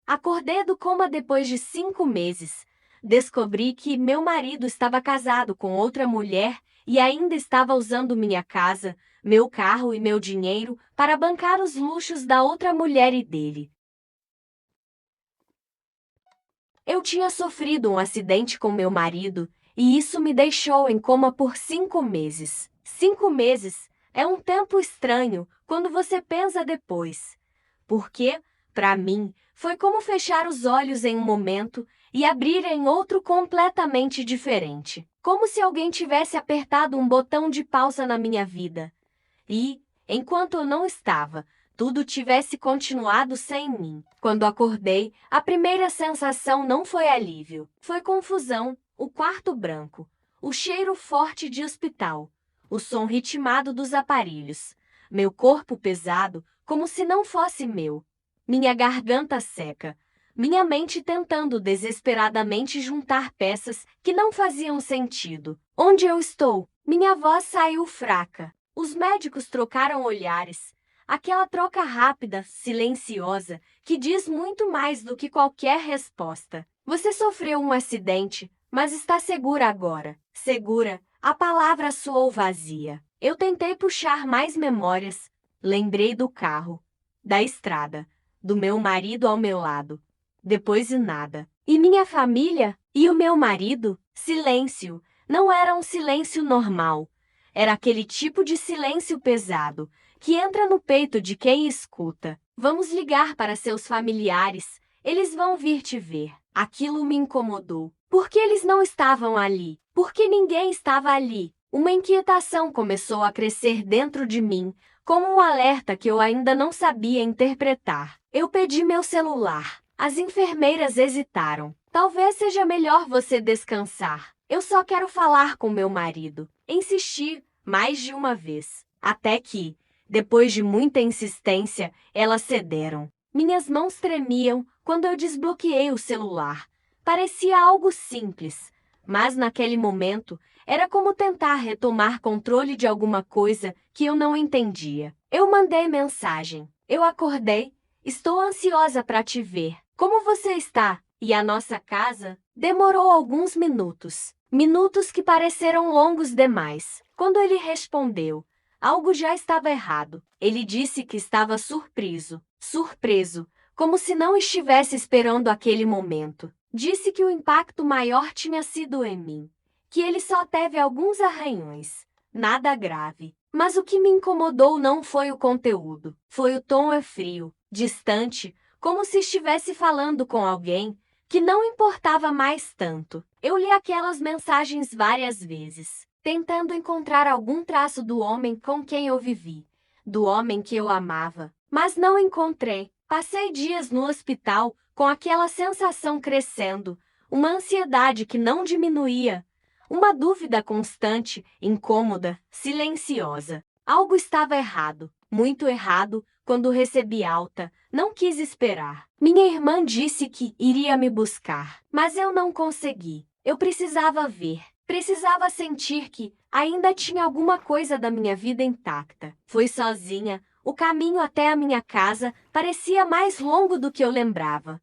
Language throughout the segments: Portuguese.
Acordei do coma depois de 5 meses. Descobri que meu marido estava casado com outra mulher e ainda estava usando minha casa, meu carro e meu dinheiro para bancar os luxos da outra mulher e dele. Eu tinha sofrido um acidente com meu marido e isso me deixou em coma por 5 meses. 5 meses é um tempo estranho quando você pensa depois. Porque, para mim, foi como fechar os olhos em um momento e abrir em outro completamente diferente. Como se alguém tivesse apertado um botão de pausa na minha vida. E, enquanto eu não estava, tudo tivesse continuado sem mim. Quando acordei, a primeira sensação não foi alívio. Foi confusão, o quarto branco, o cheiro forte de hospital, o som ritmado dos aparelhos, meu corpo pesado como se não fosse meu, minha garganta seca, minha mente tentando desesperadamente juntar peças que não faziam sentido. Onde eu estou? Minha voz saiu fraca. Os médicos trocaram olhares. Aquela troca rápida, silenciosa, que diz muito mais do que qualquer resposta. Você sofreu um acidente, mas está segura agora. Segura, a palavra soou vazia. Eu tentei puxar mais memórias. Lembrei do carro, da estrada, do meu marido ao meu lado. Depois de nada. E minha família? E o meu marido? Silêncio. Não era um silêncio normal. Era aquele tipo de silêncio pesado, que entra no peito de quem escuta. Vamos ligar para seus familiares. Eles vão vir te ver. Aquilo me incomodou. Por que eles não estavam ali? Por que ninguém estava ali? Uma inquietação começou a crescer dentro de mim, como um alerta que eu ainda não sabia interpretar. Eu pedi meu celular. As enfermeiras hesitaram. Talvez seja melhor você descansar. Eu só quero falar com meu marido. Insisti mais de uma vez, até que, depois de muita insistência, elas cederam. Minhas mãos tremiam quando eu desbloqueei o celular. Parecia algo simples, mas naquele momento era como tentar retomar controle de alguma coisa que eu não entendia. Eu mandei mensagem. Eu acordei. Estou ansiosa para te ver. Como você está? E a nossa casa? Demorou alguns minutos. Minutos que pareceram longos demais. Quando ele respondeu, algo já estava errado. Ele disse que estava surpreso. Surpreso, como se não estivesse esperando aquele momento. Disse que o impacto maior tinha sido em mim. Que ele só teve alguns arranhões. Nada grave. Mas o que me incomodou não foi o conteúdo. Foi o tom frio, distante, como se estivesse falando com alguém que não importava mais tanto. Eu li aquelas mensagens várias vezes, tentando encontrar algum traço do homem com quem eu vivi, do homem que eu amava, mas não encontrei. Passei dias no hospital com aquela sensação crescendo, uma ansiedade que não diminuía, uma dúvida constante, incômoda, silenciosa. Algo estava errado, muito errado, quando recebi alta. Não quis esperar. Minha irmã disse que iria me buscar, mas eu não consegui. Eu precisava ver, precisava sentir que ainda tinha alguma coisa da minha vida intacta. Fui sozinha. O caminho até a minha casa parecia mais longo do que eu lembrava.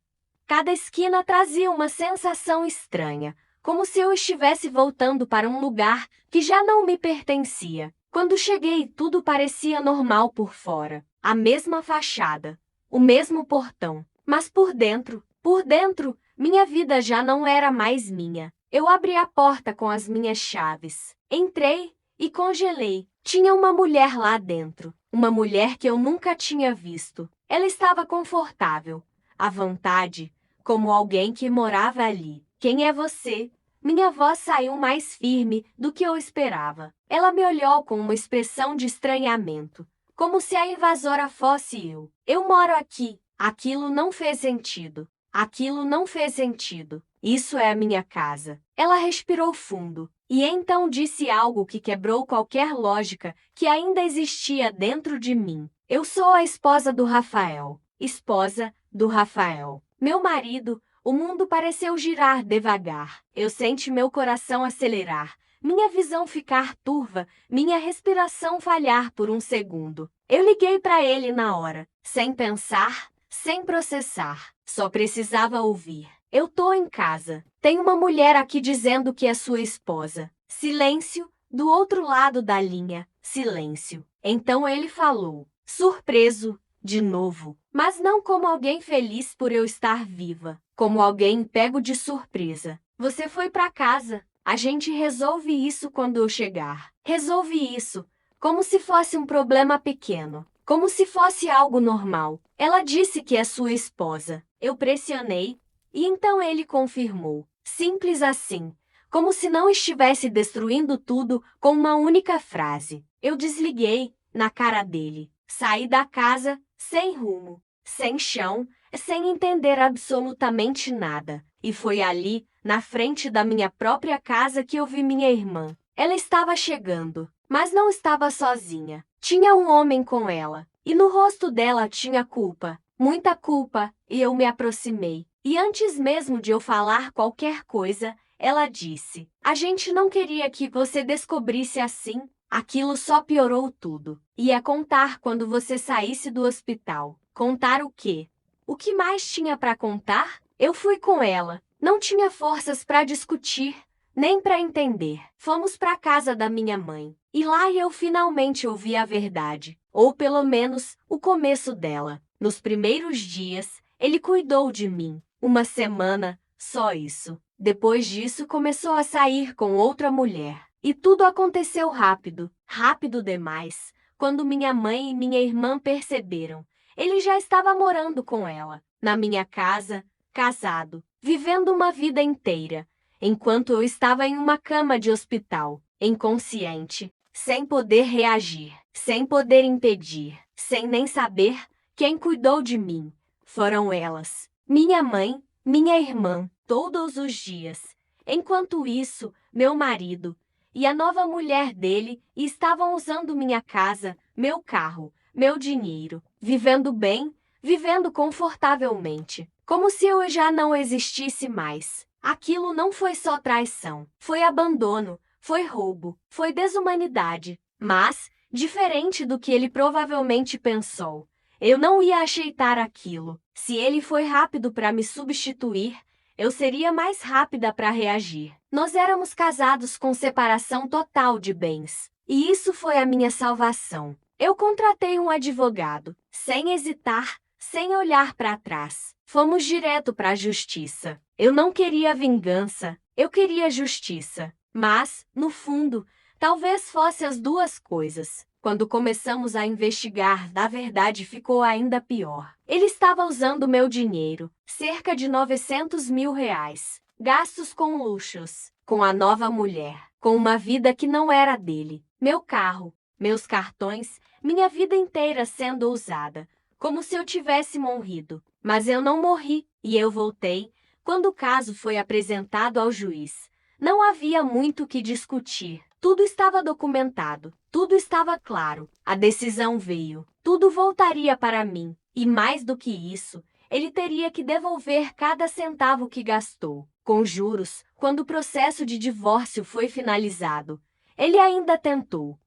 Cada esquina trazia uma sensação estranha, como se eu estivesse voltando para um lugar que já não me pertencia. Quando cheguei, tudo parecia normal por fora. A mesma fachada, o mesmo portão. Mas por dentro, minha vida já não era mais minha. Eu abri a porta com as minhas chaves. Entrei e congelei. Tinha uma mulher lá dentro. Uma mulher que eu nunca tinha visto. Ela estava confortável, à vontade, como alguém que morava ali. Quem é você? Minha voz saiu mais firme do que eu esperava. Ela me olhou com uma expressão de estranhamento, como se a invasora fosse eu. Eu moro aqui. Aquilo não fez sentido. Aquilo não fez sentido. Isso é a minha casa. Ela respirou fundo e então disse algo que quebrou qualquer lógica que ainda existia dentro de mim. Eu sou a esposa do Rafael. Esposa do Rafael. Meu marido. O mundo pareceu girar devagar. Eu senti meu coração acelerar, minha visão ficar turva, minha respiração falhar por um segundo. Eu liguei para ele na hora, sem pensar, sem processar, só precisava ouvir. Eu tô em casa. Tem uma mulher aqui dizendo que é sua esposa. Silêncio, do outro lado da linha. Silêncio. Então ele falou, surpreso, de novo, mas não como alguém feliz por eu estar viva, como alguém pego de surpresa. Você foi pra casa. A gente resolve isso quando eu chegar. Resolve isso, como se fosse um problema pequeno, como se fosse algo normal. Ela disse que é sua esposa. Eu pressionei, e então ele confirmou. Simples assim, como se não estivesse destruindo tudo com uma única frase. Eu desliguei na cara dele. Saí da casa sem rumo, sem chão, sem entender absolutamente nada. E foi ali, na frente da minha própria casa, que eu vi minha irmã. Ela estava chegando, mas não estava sozinha. Tinha um homem com ela, e no rosto dela tinha culpa, muita culpa, e eu me aproximei. E antes mesmo de eu falar qualquer coisa, ela disse: a gente não queria que você descobrisse assim. Aquilo só piorou tudo. Ia contar quando você saísse do hospital. Contar o quê? O que mais tinha para contar? Eu fui com ela. Não tinha forças para discutir, nem para entender. Fomos para casa da minha mãe. E lá eu finalmente ouvi a verdade. Ou pelo menos, o começo dela. Nos primeiros dias, ele cuidou de mim. Uma semana, só isso. Depois disso, começou a sair com outra mulher. E tudo aconteceu rápido, rápido demais. Quando minha mãe e minha irmã perceberam, ele já estava morando com ela, na minha casa, casado, vivendo uma vida inteira, enquanto eu estava em uma cama de hospital, inconsciente, sem poder reagir, sem poder impedir, sem nem saber quem cuidou de mim. Foram elas, minha mãe, minha irmã, todos os dias. Enquanto isso, meu marido e a nova mulher dele estavam usando minha casa, meu carro, meu dinheiro, vivendo bem, vivendo confortavelmente, como se eu já não existisse mais. Aquilo não foi só traição, foi abandono, foi roubo, foi desumanidade. Mas, diferente do que ele provavelmente pensou, eu não ia aceitar aquilo. Se ele foi rápido para me substituir, eu seria mais rápida para reagir. Nós éramos casados com separação total de bens. E isso foi a minha salvação. Eu contratei um advogado, sem hesitar, sem olhar para trás. Fomos direto para a justiça. Eu não queria vingança, eu queria justiça. Mas, no fundo, talvez fosse as duas coisas. Quando começamos a investigar, na verdade ficou ainda pior. Ele estava usando meu dinheiro, cerca de 900 mil reais. Gastos com luxos, com a nova mulher, com uma vida que não era dele. Meu carro, meus cartões, minha vida inteira sendo usada, como se eu tivesse morrido. Mas eu não morri, e eu voltei, quando o caso foi apresentado ao juiz. Não havia muito o que discutir. Tudo estava documentado, tudo estava claro. A decisão veio, tudo voltaria para mim. E mais do que isso, ele teria que devolver cada centavo que gastou, com juros, quando o processo de divórcio foi finalizado. Ele ainda tentou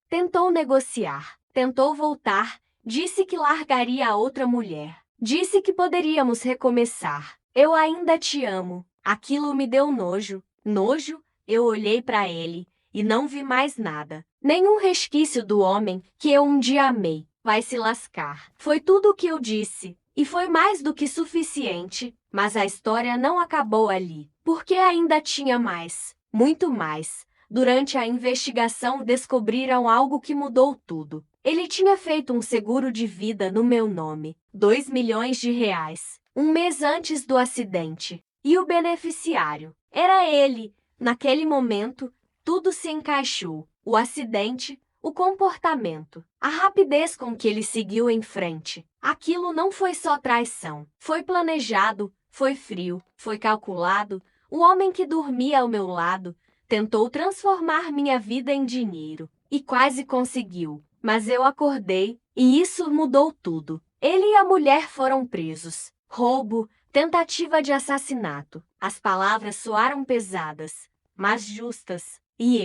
negociar, tentou voltar, disse que largaria a outra mulher, disse que poderíamos recomeçar. Eu ainda te amo. Aquilo me deu nojo. Nojo, eu olhei para ele e não vi mais nada. Nenhum resquício do homem que eu um dia amei. Vai se lascar. Foi tudo o que eu disse. E foi mais do que suficiente. Mas a história não acabou ali. Porque ainda tinha mais. Muito mais. Durante a investigação descobriram algo que mudou tudo. Ele tinha feito um seguro de vida no meu nome. 2 milhões de reais. Um mês antes do acidente. E o beneficiário era ele. Naquele momento, tudo se encaixou. O acidente, o comportamento, a rapidez com que ele seguiu em frente. Aquilo não foi só traição. Foi planejado, foi frio, foi calculado. O homem que dormia ao meu lado tentou transformar minha vida em dinheiro. E quase conseguiu. Mas eu acordei, e isso mudou tudo. Ele e a mulher foram presos. Roubo, tentativa de assassinato. As palavras soaram pesadas, mas justas. E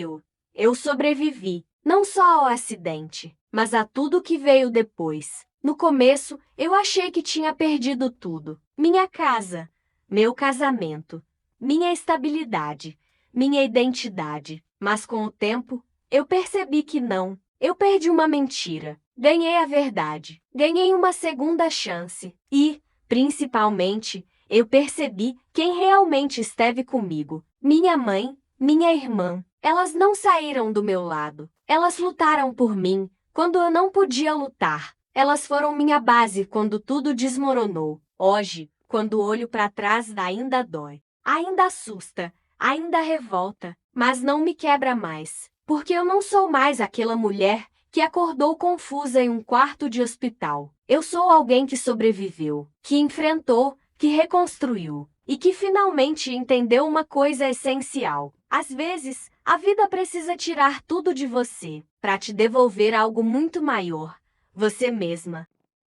eu sobrevivi, não só ao acidente, mas a tudo que veio depois. No começo, eu achei que tinha perdido tudo: minha casa, meu casamento, minha estabilidade, minha identidade. Mas com o tempo, eu percebi que não. Eu perdi uma mentira, ganhei a verdade, ganhei uma segunda chance e, principalmente, eu percebi quem realmente esteve comigo. Minha mãe, minha irmã. Elas não saíram do meu lado. Elas lutaram por mim quando eu não podia lutar. Elas foram minha base quando tudo desmoronou. Hoje, quando olho para trás, ainda dói. Ainda assusta, ainda revolta, mas não me quebra mais. Porque eu não sou mais aquela mulher que acordou confusa em um quarto de hospital. Eu sou alguém que sobreviveu, que enfrentou, que reconstruiu e que finalmente entendeu uma coisa essencial. Às vezes, a vida precisa tirar tudo de você para te devolver algo muito maior: você mesma.